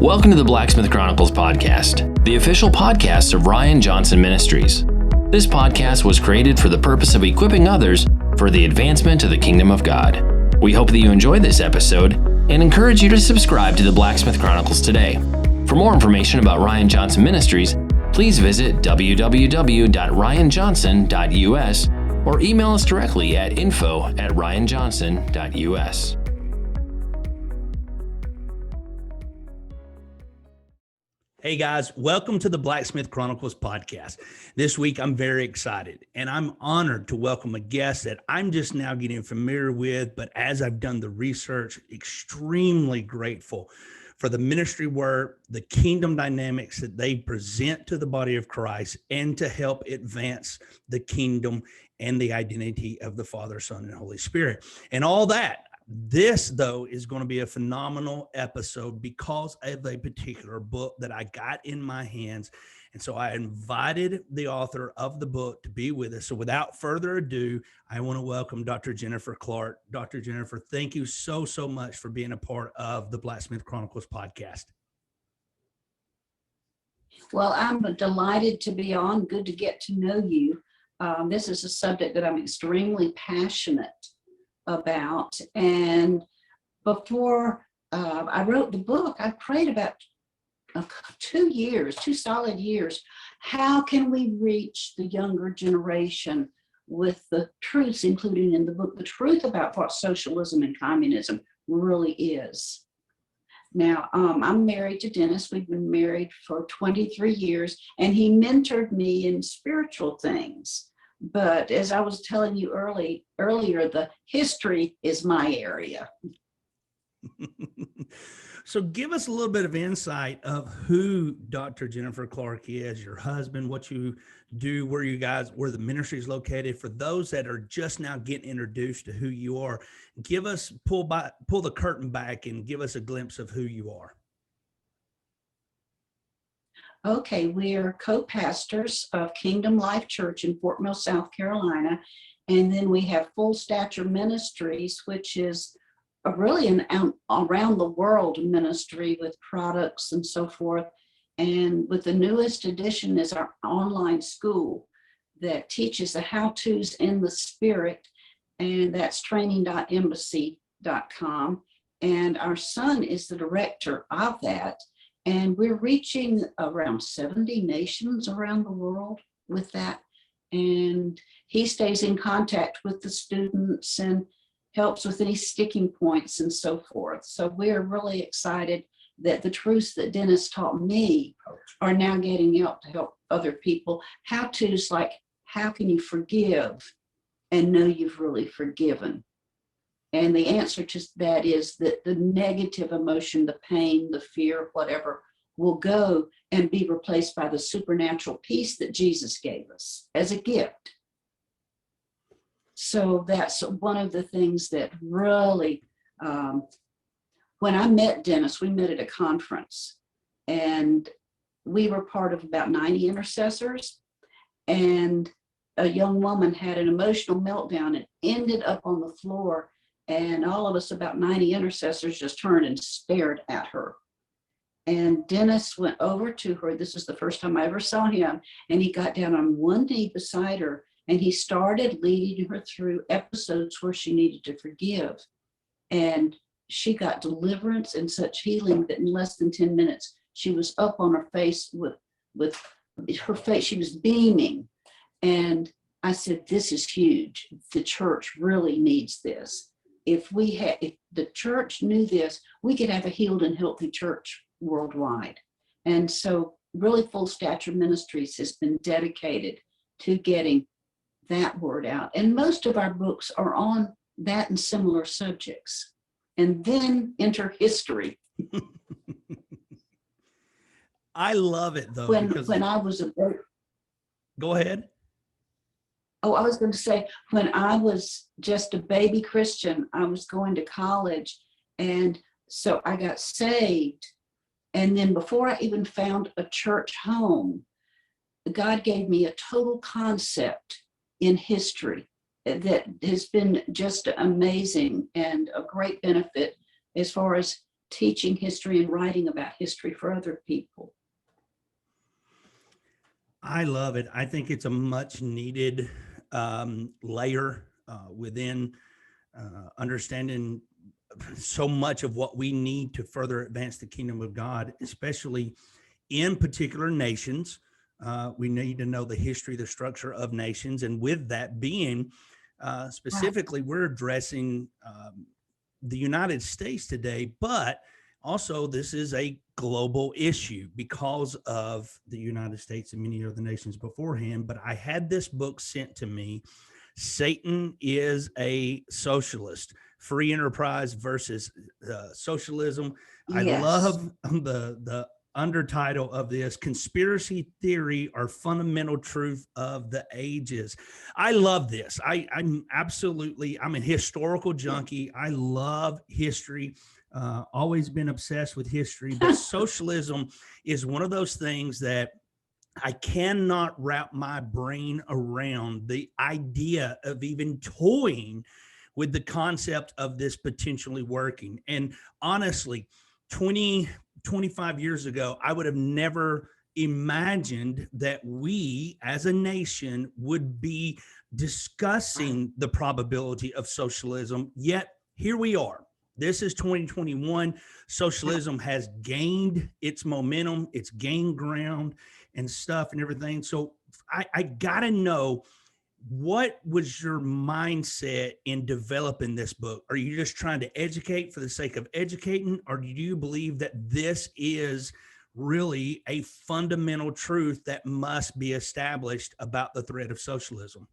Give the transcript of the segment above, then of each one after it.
Welcome to the Blacksmith Chronicles podcast, the official podcast of Ryan Johnson Ministries. This podcast was created for the purpose of equipping others for the advancement of the kingdom of God. We hope that you enjoy this episode and encourage you to subscribe to the Blacksmith Chronicles today. For more information about Ryan Johnson Ministries, please visit www.ryanjohnson.us or email us directly at info@ryanjohnson.us. Hey guys, welcome to the Blacksmith Chronicles podcast. This week I'm very excited and I'm honored to welcome a guest that I'm just now getting familiar with, but as I've done the research, extremely grateful for the ministry work, the kingdom dynamics that they present to the body of Christ and to help advance the kingdom and the identity of the Father, Son, and Holy Spirit. And all that. This, though, is going to be a phenomenal episode because of a particular book that I got in my hands. And so I invited the author of the book to be with us. So without further ado, I want to welcome Dr. Jennifer Clark. Dr. Jennifer, thank you so much for being a part of the Blacksmith Chronicles podcast. Well, I'm delighted to be on. Good to get to know you. This is a subject that I'm extremely passionate about. And before I wrote the book, I prayed about 2 solid years. How can we reach the younger generation with the truths, including in the book, the truth about what socialism and communism really is? Now, I'm married to Dennis. We've been married for 23 years, and he mentored me in spiritual things. But as I was telling you earlier, the history is my area. So give us a little bit of insight of who Dr. Jennifer Clark is, your husband, what you do, where the ministry is located. For those that are just now getting introduced to who you are, pull the curtain back and give us a glimpse of who you are. Okay, we are co-pastors of Kingdom Life Church in Fort Mill, South Carolina. And then we have Full Stature Ministries, which is really an around the world ministry with products and so forth. And with the newest addition is our online school that teaches the how-tos in the spirit, and that's training.embassy.com. And our son is the director of that. And we're reaching around 70 nations around the world with that. And he stays in contact with the students and helps with any sticking points and so forth. So we're really excited that the truths that Dennis taught me are now getting out to help other people. How-tos like, how can you forgive and know you've really forgiven? And the answer to that is that the negative emotion, the pain, the fear, whatever, will go and be replaced by the supernatural peace that Jesus gave us as a gift. So that's one of the things that really, when I met Dennis, we met at a conference, and we were part of about 90 intercessors, and a young woman had an emotional meltdown and ended up on the floor. And all of us, about 90 intercessors, just turned and stared at her. And Dennis went over to her. This was the first time I ever saw him. And he got down on one knee beside her, and he started leading her through episodes where she needed to forgive. And she got deliverance and such healing that in less than 10 minutes, she was up on her face with her face. She was beaming. And I said, this is huge. The church really needs this. If the church knew this, we could have a healed and healthy church worldwide. And so really Full Stature Ministries has been dedicated to getting that word out. And most of our books are on that and similar subjects. And then enter history. I love it though. When I was Go ahead. Oh, I was going to say, when I was just a baby Christian, I was going to college. And so I got saved. And then before I even found a church home, God gave me a total concept in history that has been just amazing and a great benefit as far as teaching history and writing about history for other people. I love it. I think it's a much needed layer within understanding so much of what we need to further advance the kingdom of God, especially in particular nations. We need to know the history, the structure of nations. And with that being, specifically, we're addressing the United States today, but also this is a global issue because of the United States and many other nations beforehand. But I had this book sent to me, Satan is a Socialist, Free Enterprise versus Socialism. I love the undertitle of this, Conspiracy Theory or Fundamental Truth of the Ages. I love this. I'm a historical junkie. I love history. Always been obsessed with history, but socialism is one of those things that I cannot wrap my brain around the idea of even toying with the concept of this potentially working. And honestly, 25 years ago, I would have never imagined that we as a nation would be discussing the probability of socialism. Yet here we are. This is 2021. Socialism has gained its momentum. It's gained ground and stuff and everything. So I got to know, what was your mindset in developing this book? Are you just trying to educate for the sake of educating, or do you believe that this is really a fundamental truth that must be established about the threat of socialism?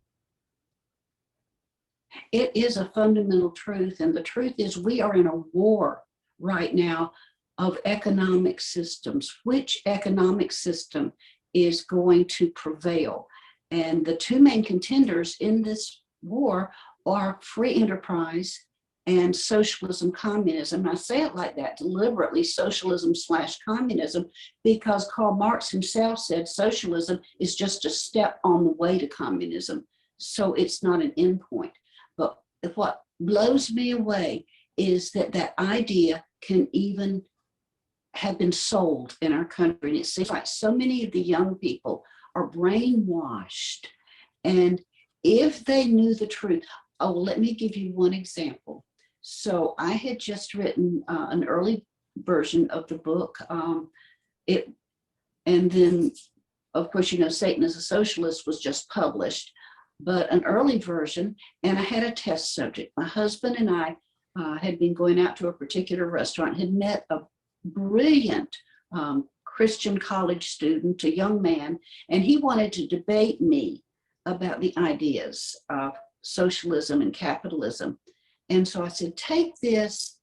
It is a fundamental truth. And the truth is, we are in a war right now of economic systems. Which economic system is going to prevail? And the two main contenders in this war are free enterprise and socialism, communism. And I say it like that deliberately, socialism/communism, because Karl Marx himself said socialism is just a step on the way to communism. So it's not an endpoint. But what blows me away is that that idea can even have been sold in our country. And it seems like so many of the young people are brainwashed. And if they knew the truth, let me give you one example. So I had just written an early version of the book. And then, of course, Satan is a Socialist was just published, but an early version, and I had a test subject. My husband and I had been going out to a particular restaurant, had met a brilliant Christian college student, a young man, and he wanted to debate me about the ideas of socialism and capitalism. And so I said, take this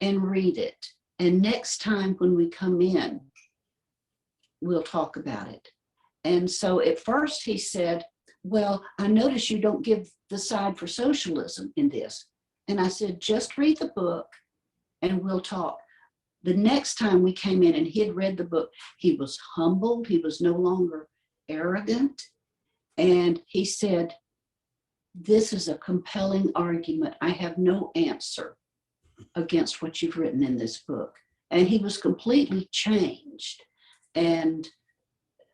and read it. And next time when we come in, we'll talk about it. And so at first he said, well, I notice you don't give the side for socialism in this. And I said, just read the book and we'll talk. The next time we came in and he had read the book, he was humbled. He was no longer arrogant. And he said, this is a compelling argument. I have no answer against what you've written in this book. And he was completely changed. And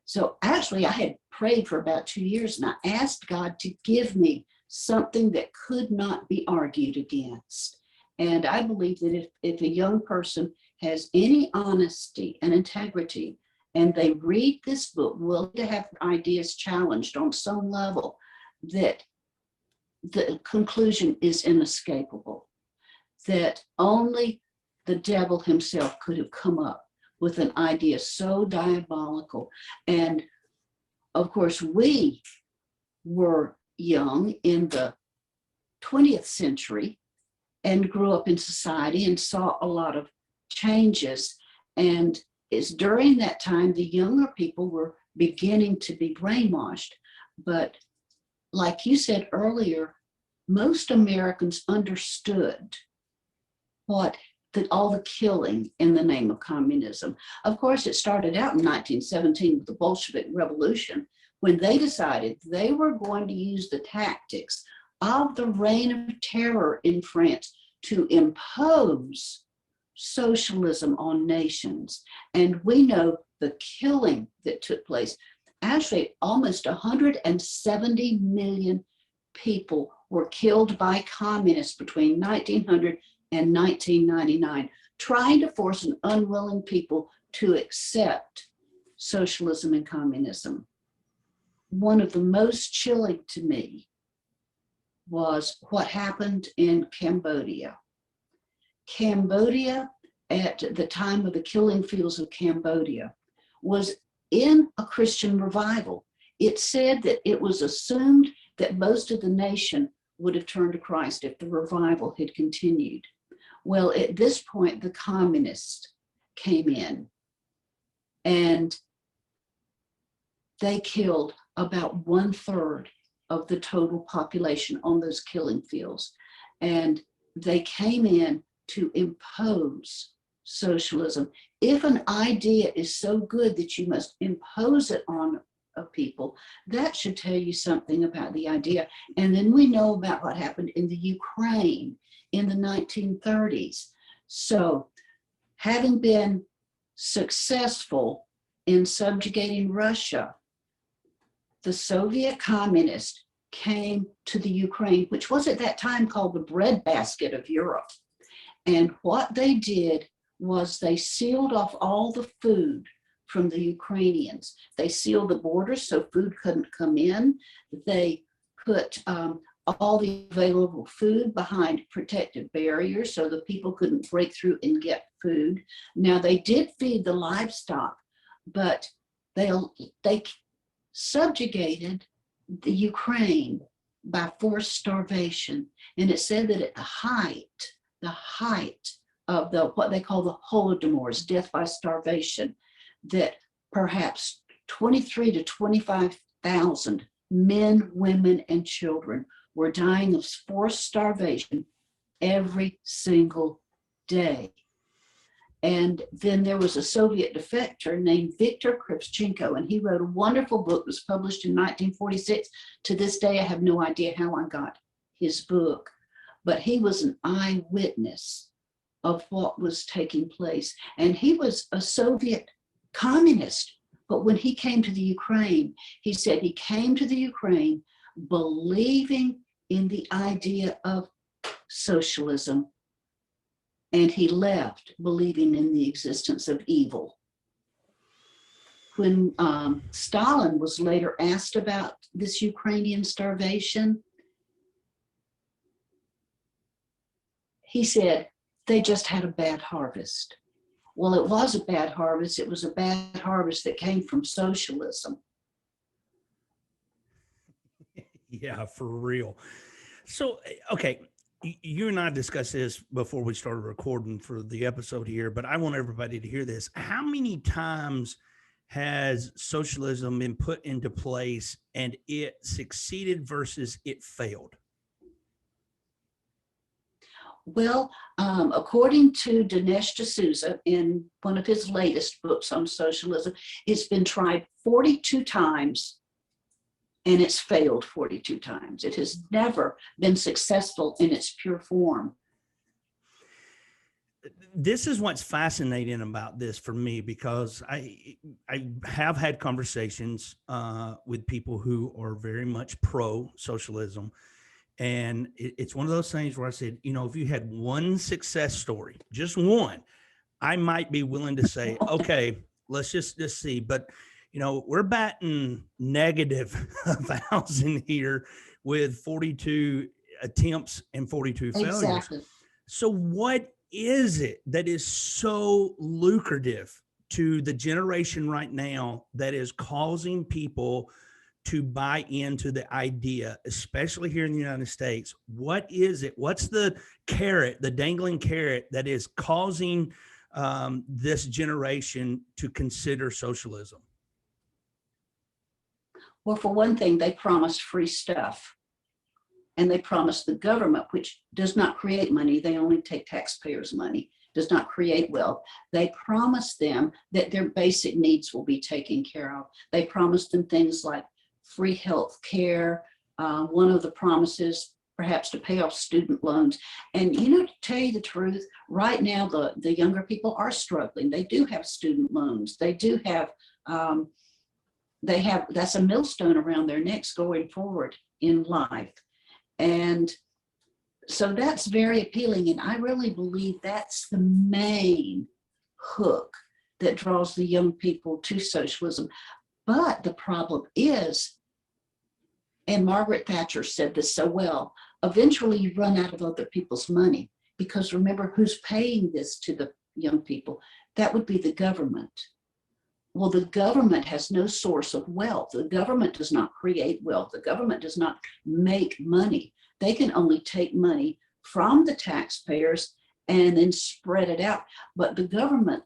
so actually I had prayed for about 2 years, and I asked God to give me something that could not be argued against. And I believe that if a young person has any honesty and integrity, and they read this book, willing to have ideas challenged on some level, that the conclusion is inescapable, that only the devil himself could have come up with an idea so diabolical. And of course, we were young in the 20th century and grew up in society and saw a lot of changes. And it's during that time the younger people were beginning to be brainwashed. But like you said earlier, most Americans understood all the killing in the name of communism. Of course, it started out in 1917 with the Bolshevik Revolution, when they decided they were going to use the tactics of the reign of terror in France to impose socialism on nations. And we know the killing that took place. Actually, almost 170 million people were killed by communists between 1900 and 1999, trying to force an unwilling people to accept socialism and communism. One of the most chilling to me was what happened in Cambodia. Cambodia, at the time of the killing fields of Cambodia, was in a Christian revival. It said that it was assumed that most of the nation would have turned to Christ if the revival had continued. Well, at this point, the communists came in and they killed about 1/3 of the total population on those killing fields. And they came in to impose socialism. If an idea is so good that you must impose it on people, that should tell you something about the idea. And then we know about what happened in the Ukraine in the 1930s. So, having been successful in subjugating Russia, the Soviet communists came to the Ukraine, which was at that time called the breadbasket of Europe. And what they did was they sealed off all the food from the Ukrainians. They sealed the borders so food couldn't come in. They put all the available food behind protective barriers so the people couldn't break through and get food. Now, they did feed the livestock, but they subjugated the Ukraine by forced starvation. And it said that at the height of what they call the Holodomors, death by starvation, that perhaps 23 to 25,000 men, women, and children were dying of forced starvation every single day. And then there was a Soviet defector named Viktor Krivchenko, and he wrote a wonderful book that was published in 1946. To this day, I have no idea how I got his book, but he was an eyewitness of what was taking place. And he was a Soviet communist, but when he came to the Ukraine, he said he came to the Ukraine believing in the idea of socialism, and he left believing in the existence of evil. When Stalin was later asked about this Ukrainian starvation, he said, they just had a bad harvest. Well, it was a bad harvest. It was a bad harvest that came from socialism. Yeah, for real. So, okay, you and I discussed this before we started recording for the episode here, but I want everybody to hear this. How many times has socialism been put into place and it succeeded versus it failed? Well, according to Dinesh D'Souza, in one of his latest books on socialism, it's been tried 42 times and it's failed 42 times. It has never been successful in its pure form. This is what's fascinating about this for me, because I have had conversations with people who are very much pro-socialism. And it's one of those things where I said, if you had one success story, just one, I might be willing to say, okay, let's just see. But, we're batting negative 1,000 here with 42 attempts and 42 failures. Exactly. So what is it that is so lucrative to the generation right now that is causing people to buy into the idea, especially here in the United States? What is it? What's the carrot, the dangling carrot that is causing this generation to consider socialism? Well, for one thing, they promised free stuff. And they promised the government, which does not create money, they only take taxpayers' money, does not create wealth. They promised them that their basic needs will be taken care of. They promised them things like free health care. One of the promises perhaps to pay off student loans. And, to tell you the truth, right now, the younger people are struggling. They do have student loans. They do have, that's a millstone around their necks going forward in life. And so that's very appealing. And I really believe that's the main hook that draws the young people to socialism. But the problem is, and Margaret Thatcher said this so well, eventually you run out of other people's money, because remember, who's paying this to the young people? That would be the government. Well, the government has no source of wealth. The government does not create wealth. The government does not make money. They can only take money from the taxpayers and then spread it out. But the government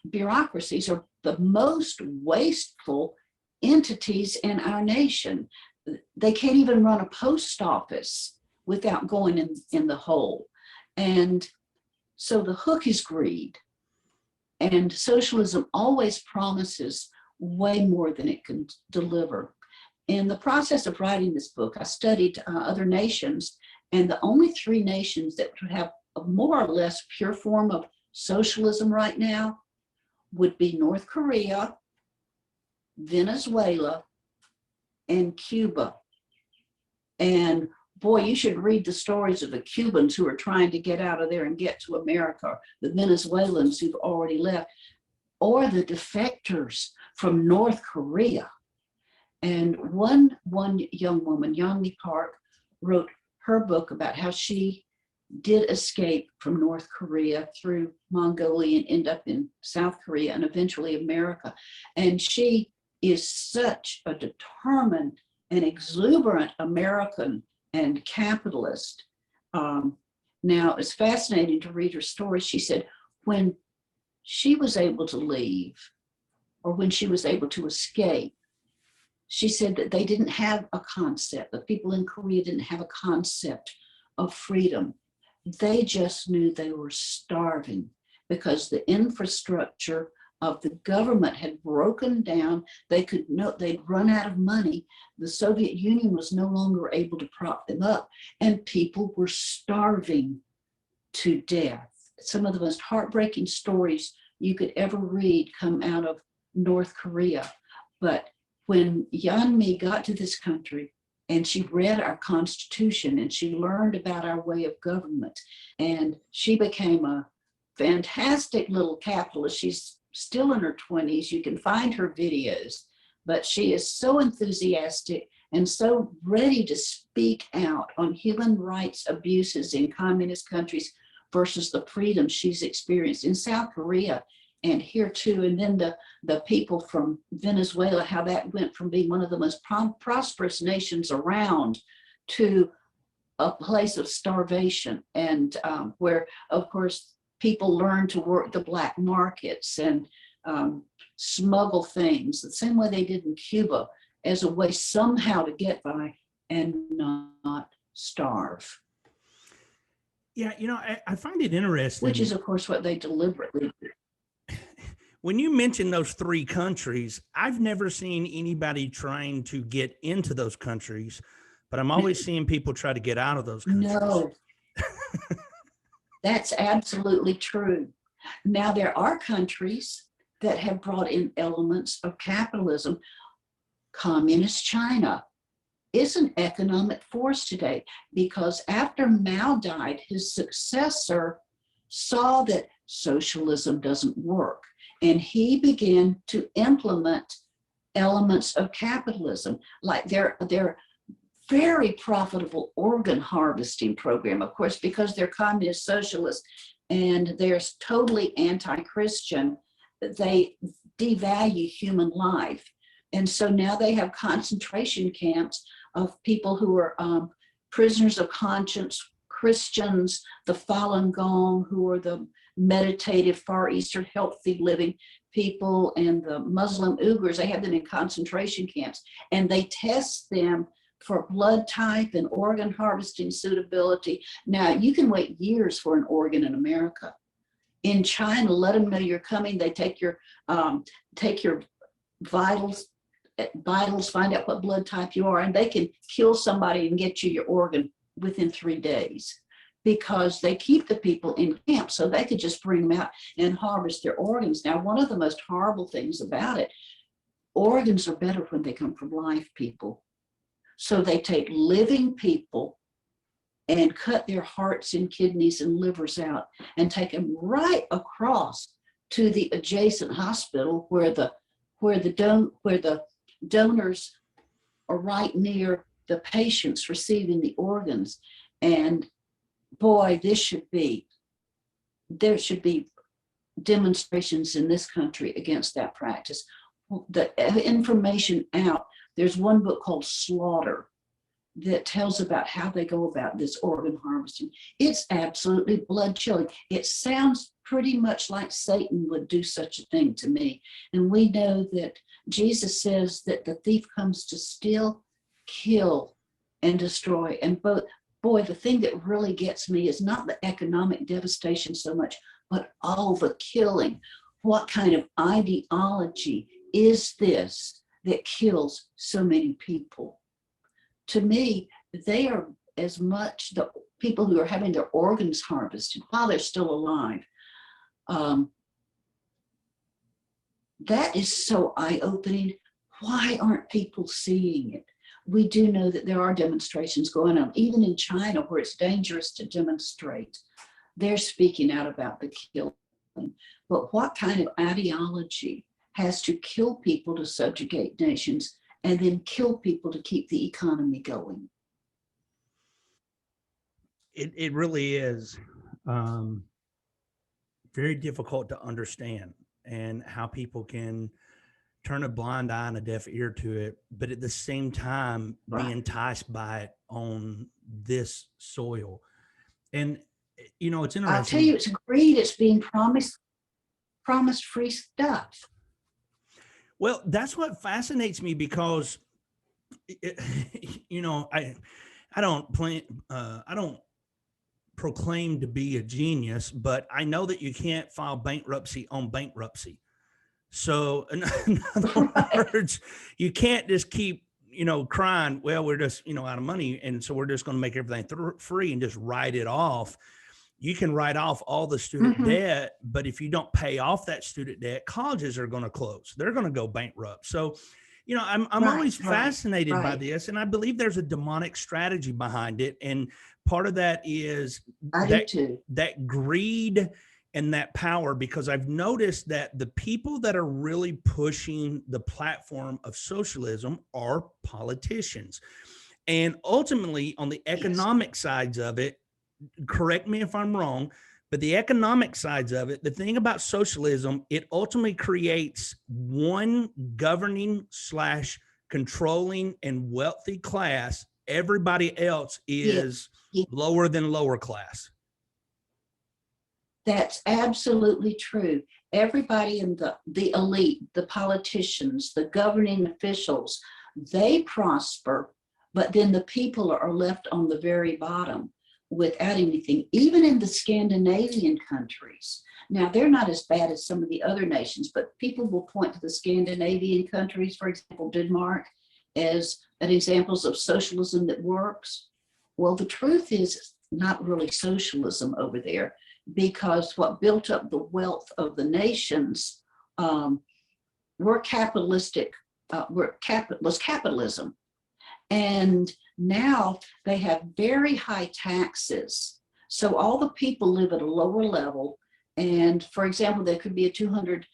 bureaucracies are the most wasteful entities in our nation. They can't even run a post office without going in the hole. And so the hook is greed. And socialism always promises way more than it can deliver. In the process of writing this book, I studied other nations, and the only 3 nations that have a more or less pure form of socialism right now would be North Korea, Venezuela, and Cuba. And boy, you should read the stories of the Cubans who are trying to get out of there and get to America, the Venezuelans who've already left, or the defectors from North Korea. And one young woman, Yeonmi Park, wrote her book about how she did escape from North Korea through Mongolia and end up in South Korea and eventually America. And she is such a determined and exuberant American and capitalist. Now, it's fascinating to read her story. She said when she was able to leave, or when she was able to escape, she said that they didn't have a concept. The people in Korea didn't have a concept of freedom. They just knew they were starving because the infrastructure of the government had broken down. They'd run out of money. The Soviet Union was no longer able to prop them up, and people were starving to death. Some of the most heartbreaking stories you could ever read come out of North Korea. But when Yeonmi got to this country and she read our Constitution and she learned about our way of government, and she became a fantastic little capitalist. She's still in her 20s. You can find her videos, but she is so enthusiastic and so ready to speak out on human rights abuses in communist countries versus the freedom she's experienced in South Korea and here too. And then the people from Venezuela, how that went from being one of the most prosperous nations around to a place of starvation, and where, of course, people learn to work the black markets and smuggle things the same way they did in Cuba as a way somehow to get by and not starve. Yeah, I find it interesting. Which is, of course, what they deliberately do. When you mention those 3 countries, I've never seen anybody trying to get into those countries, but I'm always seeing people try to get out of those countries. No. That's absolutely true. Now, there are countries that have brought in elements of capitalism. Communist China is an economic force today because after Mao died, his successor saw that socialism doesn't work, and he began to implement elements of capitalism, like their very profitable organ harvesting program, of course, because they're communist socialists and they're totally anti-Christian. They devalue human life. And so now they have concentration camps of people who are prisoners of conscience, Christians, the Falun Gong, who are the meditative Far Eastern healthy living people, and the Muslim Uyghurs. They have them in concentration camps, and they test them for blood type and organ harvesting suitability. Now, you can wait years for an organ in America. In China, let them know you're coming. They take your vitals vitals, find out what blood type you are, and they can kill somebody and get you your organ within 3 days, because they keep the people in camp so they could just bring them out and harvest their organs. Now, one of the most horrible things about it, organs are better when they come from live people. So they take living people and cut their hearts and kidneys and livers out and take them right across to the adjacent hospital where the donors are right near the patients receiving the organs. And boy, there should be demonstrations in this country against that practice. The information out, there's one book called Slaughter that tells about how they go about this organ harvesting. It's absolutely blood chilling. It sounds pretty much like Satan would do such a thing to me. And we know that Jesus says that the thief comes to steal, kill, and destroy. And boy, the thing that really gets me is not the economic devastation so much, but all the killing. What kind of ideology is this that kills so many people? To me, they are as much the people who are having their organs harvested while they're still alive. That is so eye-opening. Why aren't people seeing it? We do know that there are demonstrations going on, even in China, where it's dangerous to demonstrate. They're speaking out about the killing. But what kind of ideology has to kill people to subjugate nations and then kill people to keep the economy going? It really is very difficult to understand, and how people can turn a blind eye and a deaf ear to it, but at the same time be enticed by it on this soil. And it's interesting. I'll tell you, it's greed. It's being promised free stuff. Well, that's what fascinates me, because I don't proclaim to be a genius, but I know that you can't file bankruptcy on bankruptcy. So in other words, you can't just keep, crying, well, we're just, out of money, and so we're just going to make everything free and just write it off. You can write off all the student debt, but if you don't pay off that student debt, colleges are going to close. They're going to go bankrupt. So, I'm always fascinated by this, and I believe there's a demonic strategy behind it. And part of that is that greed and that power, because I've noticed that the people that are really pushing the platform of socialism are politicians. And ultimately, on the economic sides of it, correct me if I'm wrong, but the economic sides of it, the thing about socialism, it ultimately creates one governing / controlling and wealthy class. Everybody else is lower than lower class. That's absolutely true. Everybody in the elite, the politicians, the governing officials, they prosper, but then the people are left on the very bottom without anything. Even in the Scandinavian countries, now they're not as bad as some of the other nations, but people will point to the Scandinavian countries, for example, Denmark, as examples of socialism that works. Well, the truth is not really socialism over there, because what built up the wealth of the nations were capitalistic, was capitalism. And now they have very high taxes. So all the people live at a lower level. And for example, there could be a 200%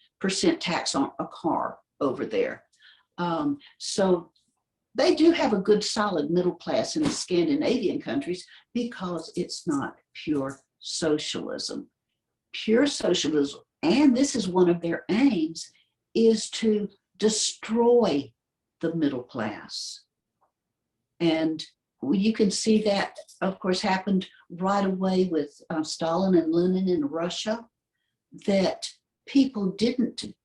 tax on a car over there. So they do have a good solid middle class in the Scandinavian countries, because it's not pure socialism. Pure socialism, and this is one of their aims, is to destroy the middle class. And you can see that, of course, happened right away with Stalin and Lenin in Russia, that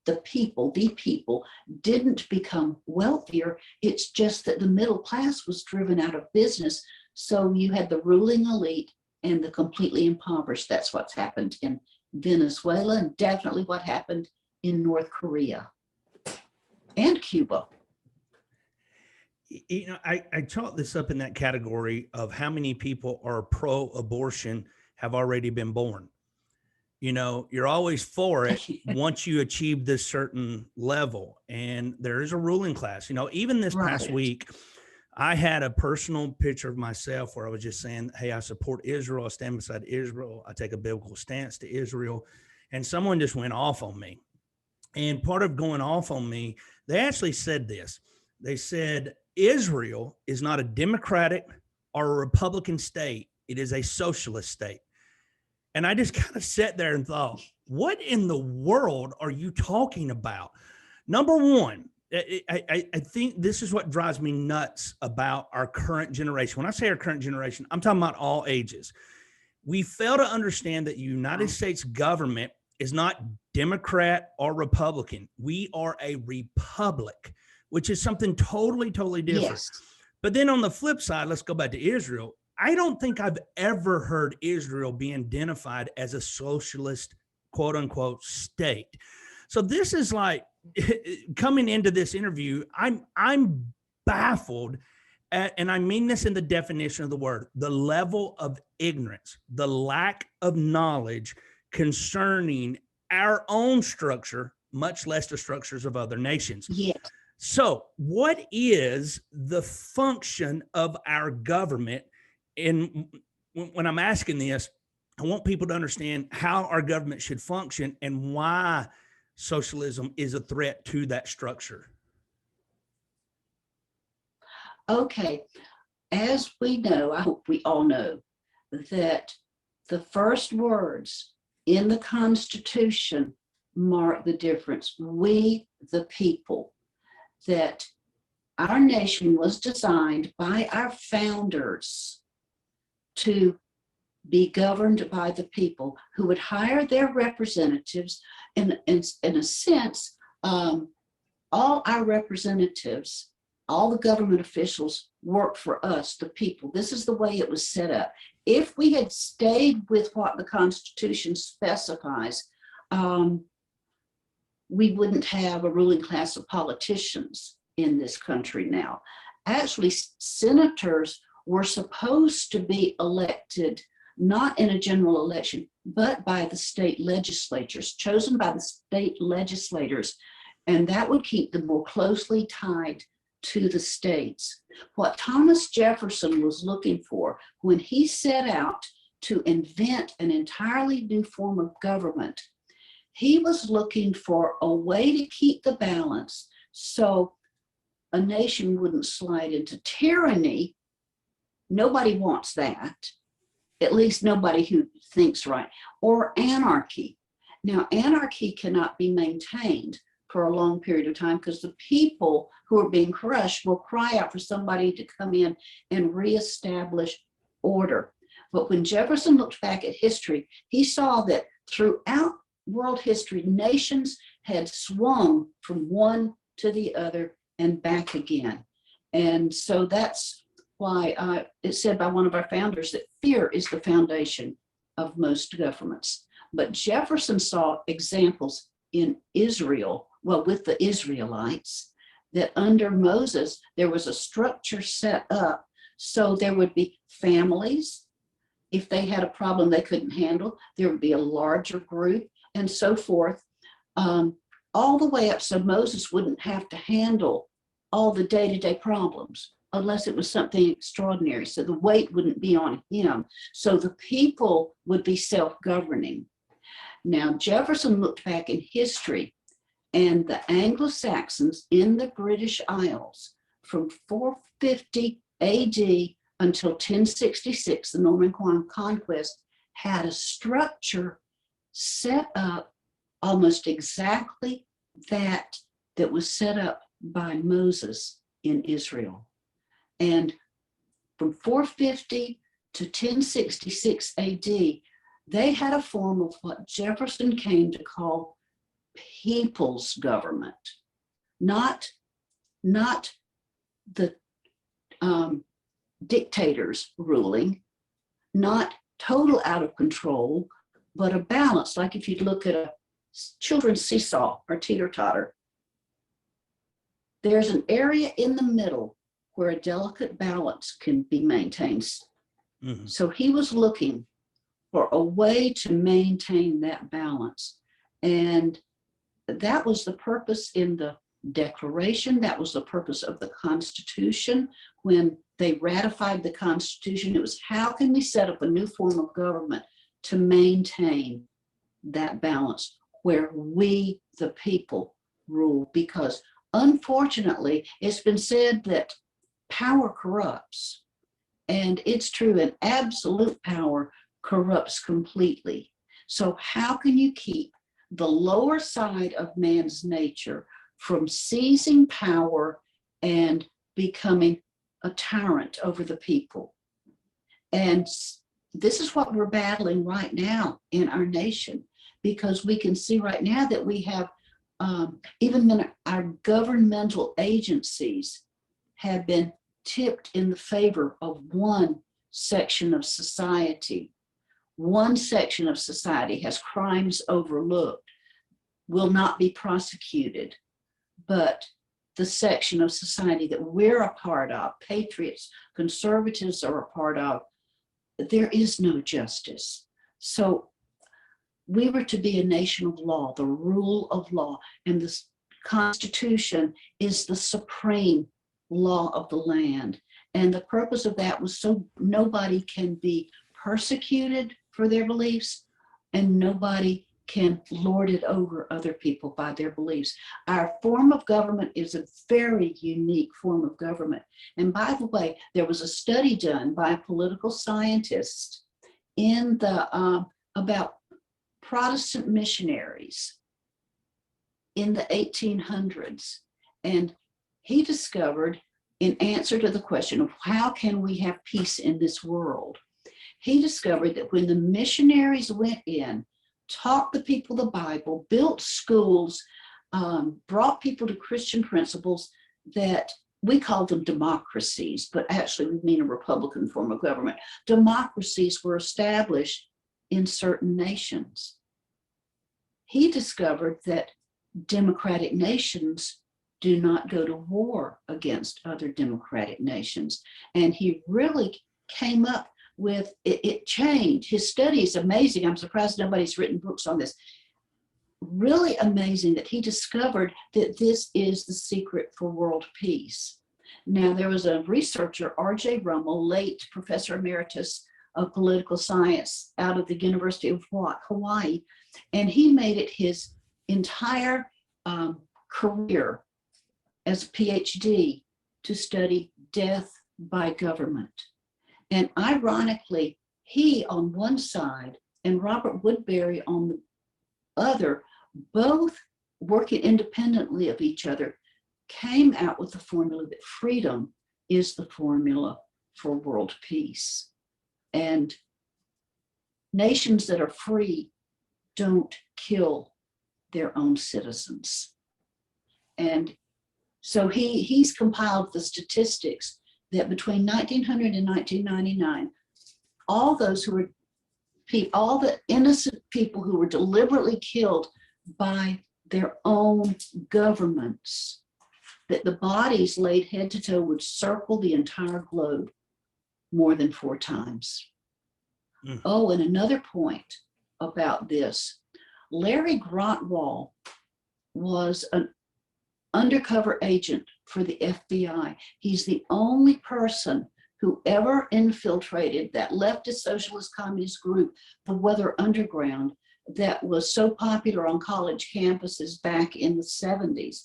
the people didn't become wealthier. It's just that the middle class was driven out of business. So you had the ruling elite and the completely impoverished. That's what's happened in Venezuela, and definitely what happened in North Korea and Cuba. I chalk this up in that category of how many people are pro-abortion have already been born. You're always for it once you achieve this certain level. And there is a ruling class. Even this past Right. week, I had a personal picture of myself where I was just saying, hey, I support Israel. I stand beside Israel. I take a biblical stance to Israel. And someone just went off on me. And part of going off on me, they actually said this. They said, Israel is not a democratic or a Republican state. It is a socialist state. And I just kind of sat there and thought, what in the world are you talking about? Number one, I think this is what drives me nuts about our current generation. When I say our current generation, I'm talking about all ages. We fail to understand that the United States government is not Democrat or Republican. We are a republic, which is something totally, totally different. Yes. But then on the flip side, let's go back to Israel. I don't think I've ever heard Israel be identified as a socialist, quote unquote, state. So this is like coming into this interview, I'm baffled at, and I mean this in the definition of the word, the level of ignorance, the lack of knowledge concerning our own structure, much less the structures of other nations. Yes. So what is the function of our government? And when I'm asking this, I want people to understand how our government should function and why socialism is a threat to that structure. Okay. As we know, I hope we all know, that the first words in the Constitution mark the difference. We, the people, that our nation was designed by our founders to be governed by the people, who would hire their representatives. In a sense, all our representatives, all the government officials work for us, the people. This is the way it was set up. If we had stayed with what the Constitution specifies, we wouldn't have a ruling class of politicians in this country now. Actually, senators were supposed to be elected not in a general election, but by the state legislatures, chosen by the state legislators, and that would keep them more closely tied to the states. What Thomas Jefferson was looking for when he set out to invent an entirely new form of government, he was looking for a way to keep the balance so a nation wouldn't slide into tyranny. Nobody wants that, at least nobody who thinks right, or anarchy. Now, anarchy cannot be maintained for a long period of time because the people who are being crushed will cry out for somebody to come in and reestablish order. But when Jefferson looked back at history, he saw that throughout world history, nations had swung from one to the other and back again. And so that's why it's said by one of our founders that fear is the foundation of most governments. But Jefferson saw examples in Israel, well, with the Israelites, that under Moses, there was a structure set up so there would be families. If they had a problem they couldn't handle, there would be a larger group and so forth, all the way up so Moses wouldn't have to handle all the day-to-day problems unless it was something extraordinary. So the weight wouldn't be on him. So the people would be self-governing. Now, Jefferson looked back in history, and the Anglo-Saxons in the British Isles from 450 AD until 1066, the Norman Conquest, had a structure set up almost exactly that was set up by Moses in Israel. And from 450 to 1066 AD, they had a form of what Jefferson came to call people's government, not the dictators ruling, not total out of control, but a balance. Like if you look at a children's seesaw or teeter-totter, there's an area in the middle where a delicate balance can be maintained. Mm-hmm. So he was looking for a way to maintain that balance. And that was the purpose in the Declaration. That was the purpose of the Constitution. When they ratified the Constitution, it was, how can we set up a new form of government to maintain that balance where we, the people, rule? Because unfortunately, it's been said that power corrupts. And it's true, and absolute power corrupts completely. So how can you keep the lower side of man's nature from seizing power and becoming a tyrant over the people? And this is what we're battling right now in our nation, because we can see right now that we have, even when our governmental agencies have been tipped in the favor of one section of society. One section of society has crimes overlooked, will not be prosecuted, but the section of society that we're a part of, patriots, conservatives are a part of, there is no justice. So we were to be a nation of law, the rule of law, and the Constitution is the supreme law of the land. And the purpose of that was so nobody can be persecuted for their beliefs, and nobody can lord it over other people by their beliefs. Our form of government is a very unique form of government. And by the way, there was a study done by a political scientist in the about Protestant missionaries in the 1800s. And he discovered, in answer to the question of how can we have peace in this world, he discovered that when the missionaries went in, taught the people the Bible, built schools, brought people to Christian principles, that we call them democracies, but actually we mean a republican form of government. Democracies were established in certain nations. He discovered that democratic nations do not go to war against other democratic nations. And he really came up with, it changed. His study is amazing. I'm surprised nobody's written books on this. Really amazing that he discovered that this is the secret for world peace. Now, there was a researcher, R.J. Rummel, late professor emeritus of political science out of the University of Hawaii, and he made it his entire career as a PhD to study death by government. And ironically, he on one side and Robert Woodbury on the other, both working independently of each other, came out with the formula that freedom is the formula for world peace. And nations that are free don't kill their own citizens. And so he's compiled the statistics that between 1900 and 1999, all those who were, all the innocent people who were deliberately killed by their own governments, that the bodies laid head to toe would circle the entire globe more than 4 times. Mm. Oh, and another point about this, Larry Grontwall was an undercover agent for the FBI. He's the only person who ever infiltrated that leftist socialist communist group, the Weather Underground, that was so popular on college campuses back in the 70s.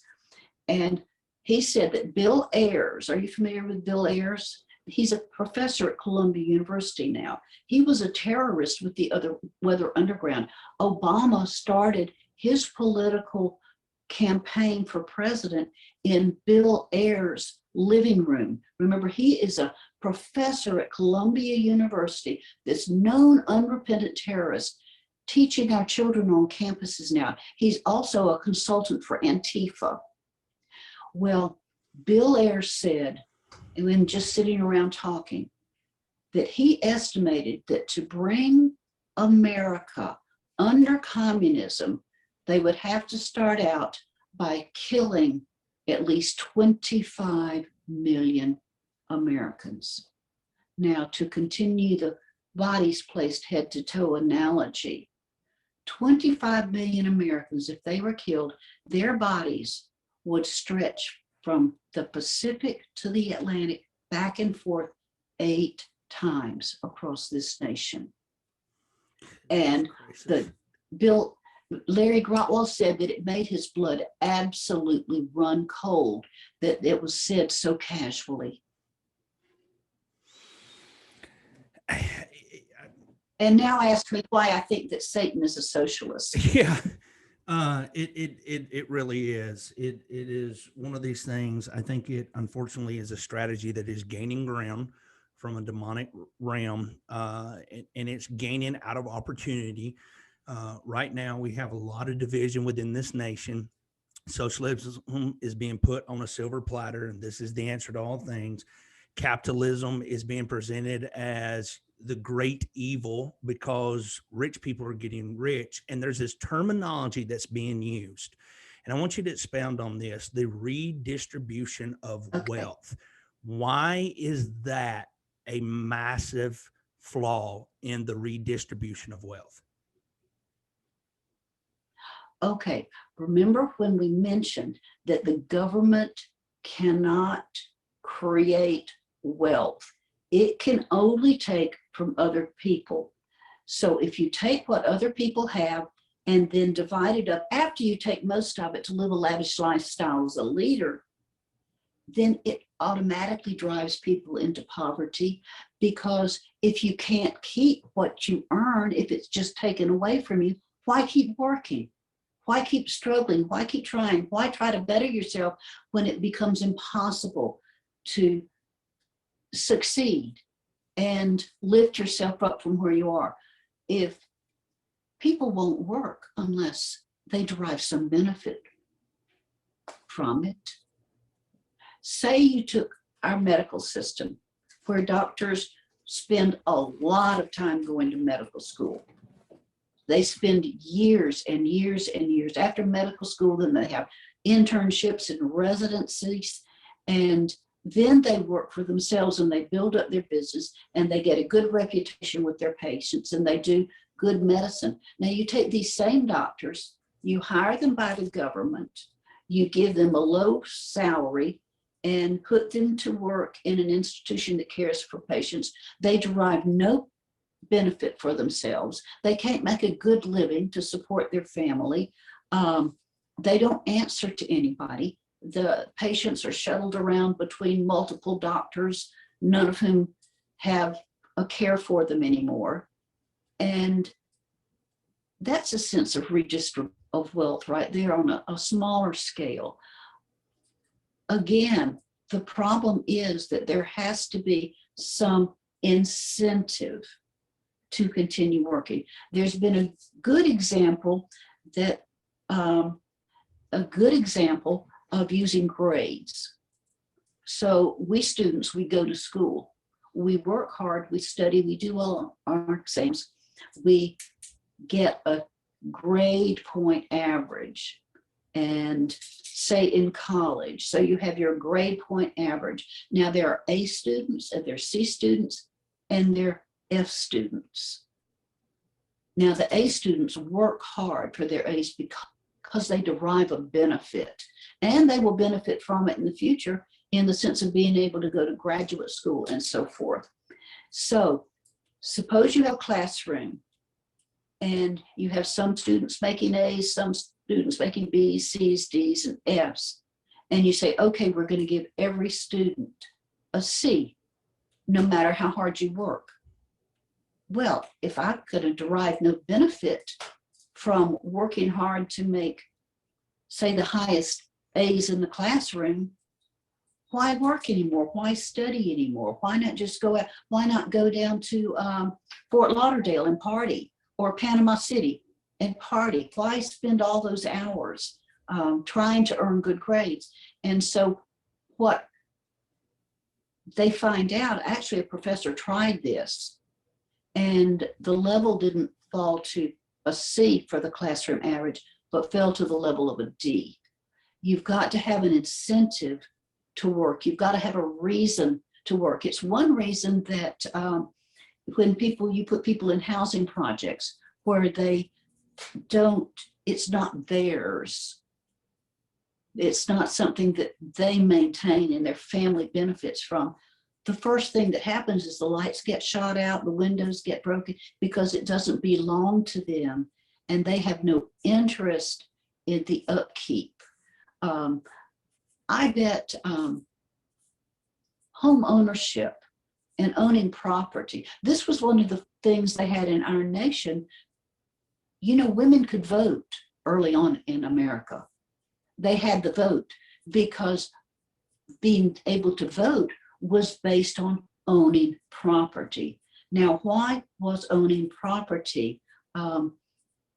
And he said that Bill Ayers, are you familiar with Bill Ayers? He's a professor at Columbia University now. He was a terrorist with the other Weather Underground. Obama started his political campaign for president in Bill Ayers' living room. Remember, he is a professor at Columbia University, this known unrepentant terrorist, teaching our children on campuses now. He's also a consultant for Antifa. Well, Bill Ayers said, and when just sitting around talking, that he estimated that to bring America under communism, they would have to start out by killing at least 25 million Americans. Now, to continue the bodies placed head to toe analogy, 25 million Americans, if they were killed, their bodies would stretch from the Pacific to the Atlantic back and forth 8 times across this nation. And Larry Grontwall said that it made his blood absolutely run cold, that it was said so casually. And now ask me why I think that Satan is a socialist. Yeah, it really is. It is one of these things. I think it unfortunately is a strategy that is gaining ground from a demonic realm, and it's gaining out of opportunity. Right now, we have a lot of division within this nation. Socialism is being put on a silver platter, and this is the answer to all things. Capitalism is being presented as the great evil because rich people are getting rich. And there's this terminology that's being used. And I want you to expound on this, the redistribution of wealth. Why is that a massive flaw in the redistribution of wealth? Okay, remember when we mentioned that the government cannot create wealth? It can only take from other people. So if you take what other people have and then divide it up, after you take most of it to live a lavish lifestyle as a leader, then it automatically drives people into poverty, because if you can't keep what you earn, if it's just taken away from you, why keep working? Why keep struggling? Why keep trying? Why try to better yourself when it becomes impossible to succeed and lift yourself up from where you are? If people won't work unless they derive some benefit from it. Say you took our medical system, where doctors spend a lot of time going to medical school. They spend years and years and years after medical school, then they have internships and residencies, and then they work for themselves and they build up their business and they get a good reputation with their patients and they do good medicine. Now you take these same doctors, you hire them by the government, you give them a low salary and put them to work in an institution that cares for patients. They derive no benefit for themselves. They can't make a good living to support their family. They don't answer to anybody. The patients are shuttled around between multiple doctors, none of whom have a care for them anymore. And that's a sense of redistribution of wealth right there on a smaller scale. Again, the problem is that there has to be some incentive to continue working. There's been a good example of using grades. So we students, we go to school, we work hard, we study, we do all our exams, we get a grade point average. And say in college, so you have your grade point average. Now there are A students and there are C students and there are F students. Now the A students work hard for their A's because they derive a benefit, and they will benefit from it in the future in the sense of being able to go to graduate school and so forth. So suppose you have a classroom and you have some students making A's, some students making B's, C's, D's, and F's. And you say, okay, we're going to give every student a C, no matter how hard you work. Well, if I could derive no benefit from working hard to make, say, the highest A's in the classroom, why work anymore? Why study anymore? Why not just go out? Why not go down to Fort Lauderdale and party, or Panama City and party? Why spend all those hours trying to earn good grades? And so what they find out, actually a professor tried this, and the level didn't fall to a C for the classroom average, but fell to the level of a D. You've got to have an incentive to work. You've got to have a reason to work. It's one reason that when you put people in housing projects where it's not theirs. It's not something that they maintain and their family benefits from. The first thing that happens is the lights get shot out, the windows get broken because it doesn't belong to them and they have no interest in the upkeep. I bet home ownership and owning property, this was one of the things they had in our nation. You know, women could vote early on in America. They had the vote because being able to vote was based on owning property. Now, why was owning property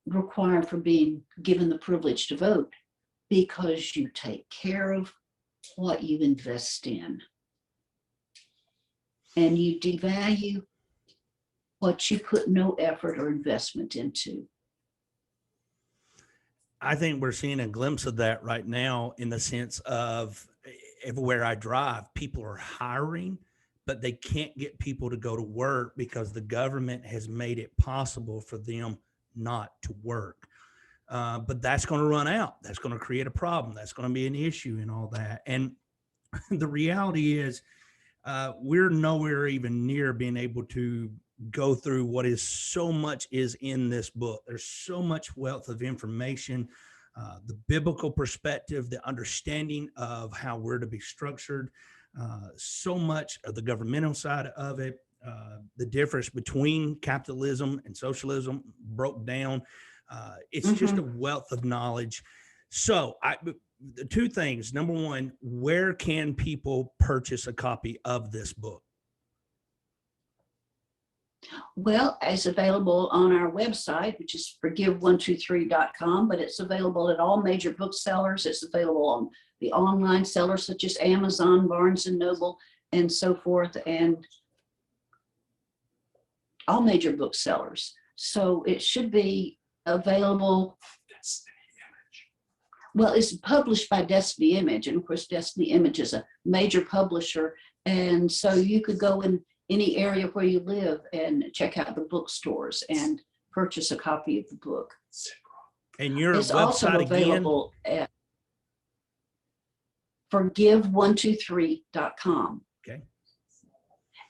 required for being given the privilege to vote? Because you take care of what you invest in. And you devalue what you put no effort or investment into. I think we're seeing a glimpse of that right now in the sense of everywhere I drive, people are hiring, but they can't get people to go to work because the government has made it possible for them not to work. But that's going to run out. That's going to create a problem. That's going to be an issue and all that. And the reality is we're nowhere even near being able to go through what is so much is in this book. There's so much wealth of information, the biblical perspective, the understanding of how we're to be structured, so much of the governmental side of it, the difference between capitalism and socialism broke down. It's just a wealth of knowledge. So the two things. Number one, where can people purchase a copy of this book? Well, it's available on our website, which is forgive123.com, but it's available at all major booksellers. It's available on the online sellers such as Amazon, Barnes & Noble, and so forth, and all major booksellers. So it should be available. Well, it's published by Destiny Image, and of course, Destiny Image is a major publisher, and so you could go in any area where you live and check out the bookstores and purchase a copy of the book. And your it's website also available at forgive123.com. Okay.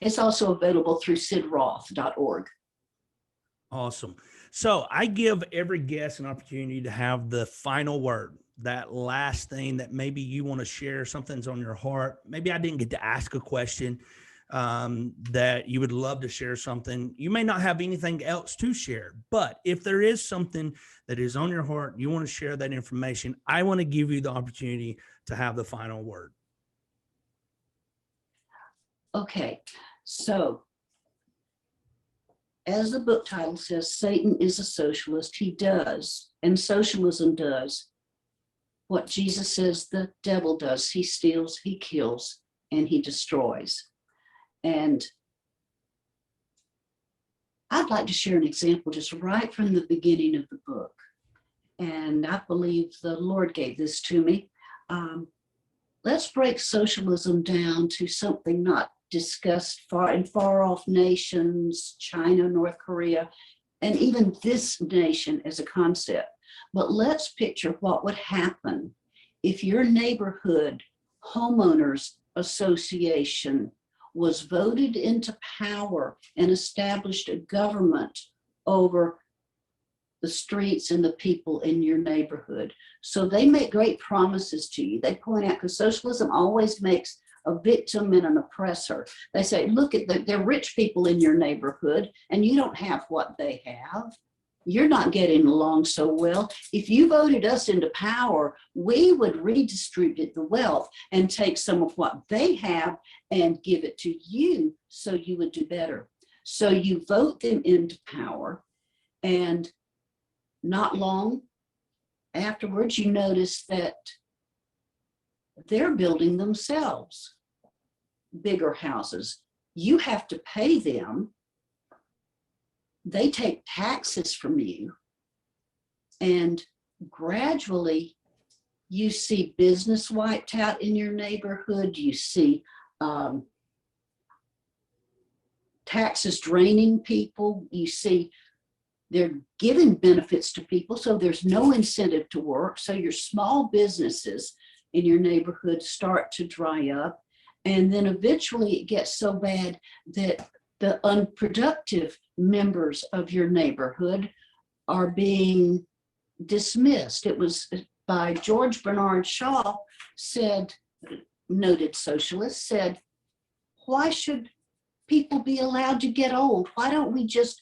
It's also available through sidroth.org. Awesome. So I give every guest an opportunity to have the final word, that last thing that maybe you want to share, something's on your heart. Maybe I didn't get to ask a question that you would love to share something. You may not have anything else to share, but if there is something that is on your heart, you want to share that information, I want to give you the opportunity to have the final word. Okay, so as the book title says, Satan is a socialist. He does, and socialism does what Jesus says the devil does. He steals, he kills, and he destroys. And I'd like to share an example just right from the beginning of the book. And I believe the Lord gave this to me. Let's break socialism down to something not discussed in far off nations, China, North Korea, and even this nation as a concept. But let's picture what would happen if your neighborhood homeowners association was voted into power and established a government over the streets and the people in your neighborhood. So they make great promises to you. They point out, because socialism always makes a victim and an oppressor. They say, look at they're rich people in your neighborhood and you don't have what they have. You're not getting along so well. If you voted us into power, we would redistribute the wealth and take some of what they have and give it to you so you would do better. So you vote them into power, and not long afterwards, you notice that they're building themselves bigger houses. You have to pay them. They take taxes from you, and gradually you see business wiped out in your neighborhood. You see taxes draining people. You see, they're giving benefits to people, so there's no incentive to work. So your small businesses in your neighborhood start to dry up. And then eventually it gets so bad that the unproductive members of your neighborhood are being dismissed. It was by George Bernard Shaw, said, noted socialist, said, why should people be allowed to get old? Why don't we just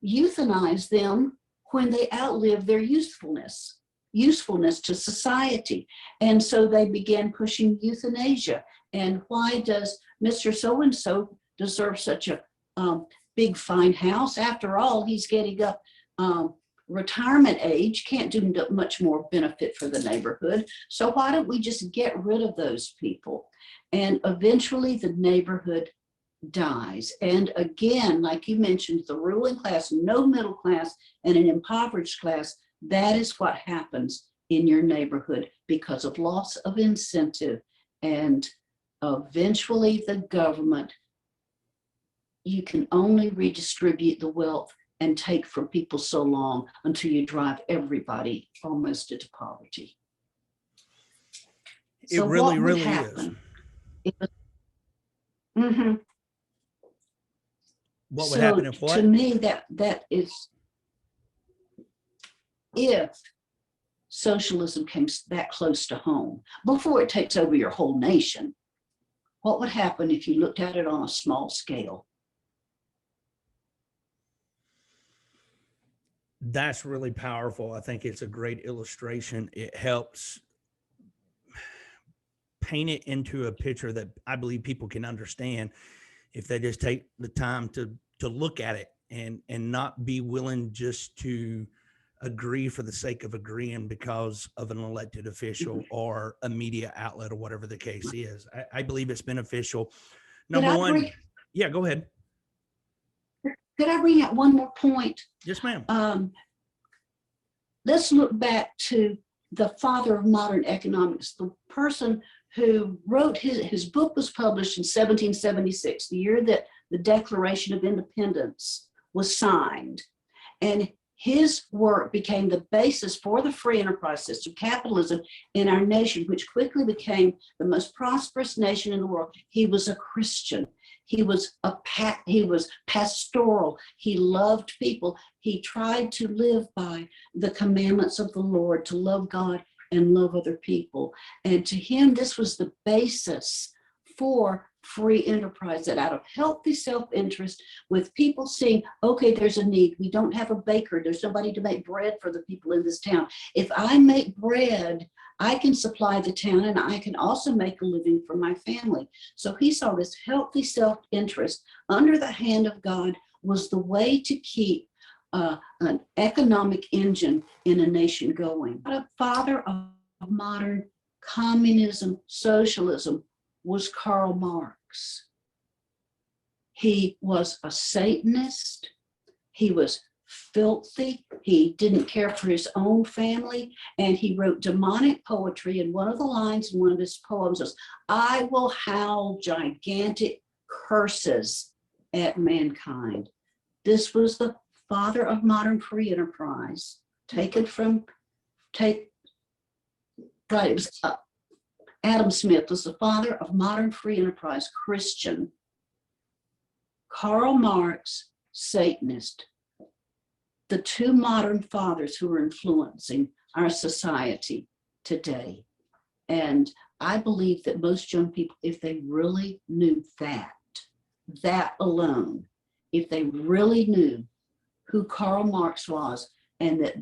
euthanize them when they outlive their usefulness to society? And so they began pushing euthanasia. And why does Mr. So-and-so deserve such a big fine house? After all, he's getting up retirement age, can't do much more benefit for the neighborhood. So why don't we just get rid of those people? And eventually the neighborhood dies. And again, like you mentioned, the ruling class, no middle class, and an impoverished class, that is what happens in your neighborhood because of loss of incentive. And eventually the government, you can only redistribute the wealth and take from people so long until you drive everybody almost into poverty. It really is. Mm-hmm. What would happen if what? To me, that is, if socialism came that close to home, before it takes over your whole nation, what would happen if you looked at it on a small scale? That's really powerful. I think it's a great illustration. It helps paint it into a picture that I believe people can understand if they just take the time to look at it and not be willing just to agree for the sake of agreeing because of an elected official or a media outlet or whatever the case is. I believe it's beneficial. Number one. Yeah, go ahead. Could I bring out one more point? Yes, ma'am. Let's look back to the father of modern economics, the person who wrote his book was published in 1776, the year that the Declaration of Independence was signed. And his work became the basis for the free enterprise system, capitalism in our nation, which quickly became the most prosperous nation in the world. He was a Christian. He was pastoral. He loved people. He tried to live by the commandments of the Lord, to love God and love other people. And to him, this was the basis for free enterprise, that out of healthy self-interest, with people seeing, okay, there's a need. We don't have a baker. There's nobody to make bread for the people in this town. If I make bread, I can supply the town and I can also make a living for my family. So he saw this healthy self-interest under the hand of God was the way to keep an economic engine in a nation going. The father of modern communism, socialism, was Karl Marx. He was a Satanist. He was filthy. He didn't care for his own family. And he wrote demonic poetry. And one of the lines in one of his poems was, I will howl gigantic curses at mankind. This was the father of modern free enterprise, Adam Smith was the father of modern free enterprise, Christian. Karl Marx, Satanist. The two modern fathers who are influencing our society today. And I believe that most young people, if they really knew that alone, if they really knew who Karl Marx was, and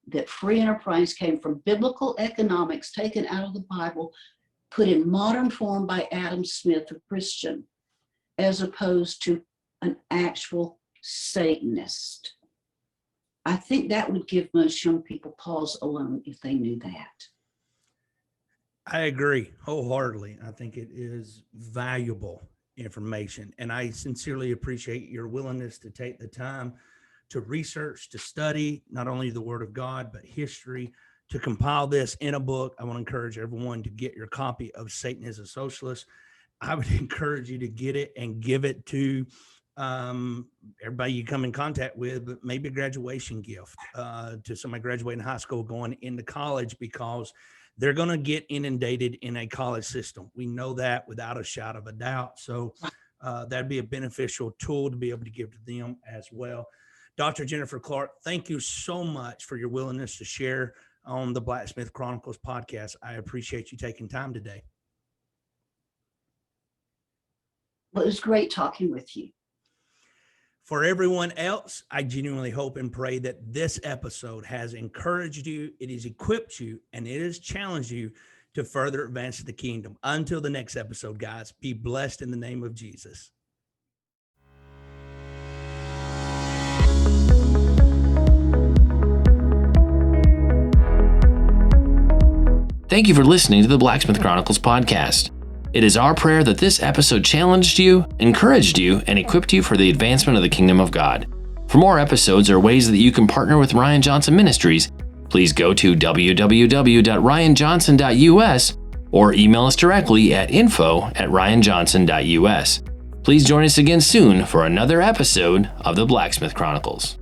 that free enterprise came from biblical economics taken out of the Bible, put in modern form by Adam Smith, a Christian, as opposed to an actual Satanist. I think that would give most young people pause alone if they knew that. I agree wholeheartedly. I think it is valuable information, and I sincerely appreciate your willingness to take the time to research, to study not only the Word of God, but history, to compile this in a book. I want to encourage everyone to get your copy of Satan is a Socialist. I would encourage you to get it and give it to everybody you come in contact with, but maybe a graduation gift to somebody graduating high school going into college, because they're going to get inundated in a college system. We know that without a shadow of a doubt. So that'd be a beneficial tool to be able to give to them as well. Dr. Jennifer Clark, thank you so much for your willingness to share on the Blacksmith Chronicles podcast. I appreciate you taking time today. Well, it was great talking with you. For everyone else, I genuinely hope and pray that this episode has encouraged you, it has equipped you, and it has challenged you to further advance the kingdom. Until the next episode, guys, be blessed in the name of Jesus. Thank you for listening to the Blacksmith Chronicles podcast. It is our prayer that this episode challenged you, encouraged you, and equipped you for the advancement of the kingdom of God. For more episodes or ways that you can partner with Ryan Johnson Ministries, please go to www.ryanjohnson.us or email us directly at info@ryanjohnson.us. Please join us again soon for another episode of the Blacksmith Chronicles.